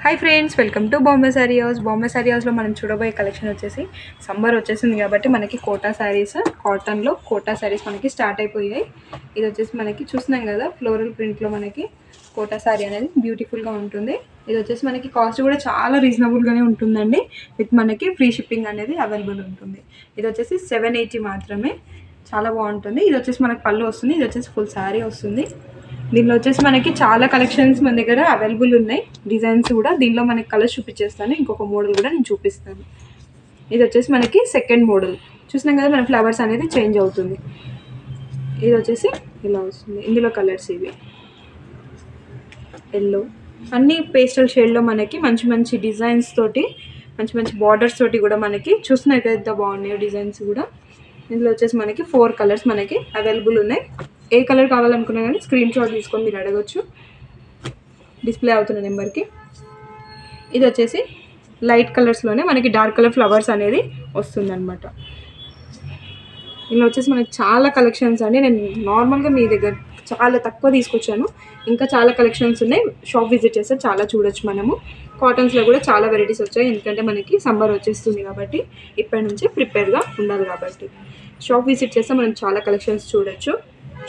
Hi friends, welcome to Bombay sorry house. Bombay sorry హౌస్లో మనం చూడబోయే కలెక్షన్ వచ్చేసి సమ్మర్ వచ్చేసింది కాబట్టి మనకి కోటా శారీస్, కాటన్లో కోటా శారీస్ మనకి స్టార్ట్ అయిపోయాయి. ఇది వచ్చేసి మనకి చూస్తున్నాం కదా, ఫ్లోరల్ ప్రింట్లో మనకి కోటా శారీ అనేది బ్యూటిఫుల్గా ఉంటుంది. ఇది వచ్చేసి మనకి కాస్ట్ కూడా చాలా రీజనబుల్గానే ఉంటుందండి. విత్ మనకి ఫ్రీ షిప్పింగ్ అనేది అవైలబుల్ ఉంటుంది. ఇది వచ్చేసి 780 మాత్రమే, చాలా బాగుంటుంది. ఇది వచ్చేసి మనకి పళ్ళు వస్తుంది, ఇది వచ్చేసి ఫుల్ శారీ వస్తుంది. దీనిలో వచ్చేసి మనకి చాలా కలెక్షన్స్ మన దగ్గర అవైలబుల్ ఉన్నాయి, డిజైన్స్ కూడా. దీనిలో మనకి కలర్స్ చూపించేస్తాను, ఇంకొక మోడల్ కూడా నేను చూపిస్తాను. ఇది వచ్చేసి మనకి సెకండ్ మోడల్. చూసినాం కదా, మన ఫ్లవర్స్ అనేది చేంజ్ అవుతుంది. ఇది వచ్చేసి ఇలా వస్తుంది. ఇందులో కలర్స్ ఇవి ఎల్లో, అన్ని పేస్టల్ షేడ్లో మనకి మంచి మంచి డిజైన్స్ తోటి, మంచి మంచి బార్డర్స్ తోటి కూడా మనకి చూసినట్టు ఎంత బాగున్నాయో డిజైన్స్ కూడా. ఇందులో వచ్చేసి మనకి 4 కలర్స్ మనకి అవైలబుల్ ఉన్నాయి. ఏ కలర్ కావాలనుకున్నా కానీ స్క్రీన్ షాట్ తీసుకొని మీరు అడగచ్చు, డిస్ప్లే అవుతున్న నెంబర్కి. ఇది వచ్చేసి లైట్ కలర్స్లోనే మనకి డార్క్ కలర్ ఫ్లవర్స్ అనేది వస్తుందన్నమాట. ఇందులో వచ్చేసి మనకి చాలా కలెక్షన్స్ అండి. నేను నార్మల్గా మీ దగ్గర చాలా తక్కువ తీసుకొచ్చాను, ఇంకా చాలా కలెక్షన్స్ ఉన్నాయి. షాప్ విజిట్ చేస్తే చాలా చూడొచ్చు మనము. కాటన్స్లో కూడా చాలా వెరైటీస్ వచ్చాయి, ఎందుకంటే మనకి సమ్మర్ వచ్చేస్తుంది కాబట్టి ఇప్పటి నుంచే ప్రిపేర్గా ఉండాలి కాబట్టి. షాప్ విజిట్ చేస్తే మనం చాలా కలెక్షన్స్ చూడొచ్చు.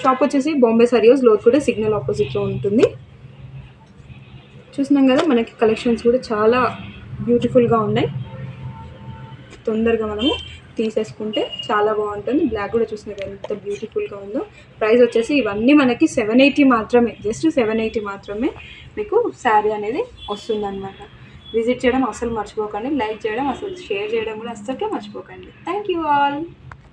షాప్ వచ్చేసి బాంబే సారీ హౌస్, లోతుడే సిగ్నల్ ఆపోజిట్లో ఉంటుంది. చూస్తున్నాం కదా, మనకి కలెక్షన్స్ కూడా చాలా బ్యూటిఫుల్గా ఉన్నాయి. తొందరగా మనము తీసేసుకుంటే చాలా బాగుంటుంది. బ్లాక్ కూడా చూస్తున్నాం కదా ఎంత బ్యూటిఫుల్గా ఉందో. ప్రైస్ వచ్చేసి ఇవన్నీ మనకి 780 మాత్రమే, జస్ట్ 780 మాత్రమే మీకు శారీ అనేది వస్తుందన్నమాట. విజిట్ చేయడం అసలు మర్చిపోకండి, లైక్ చేయడం అసలు, షేర్ చేయడం కూడా అస్సలకే మర్చిపోకండి. Thank you all.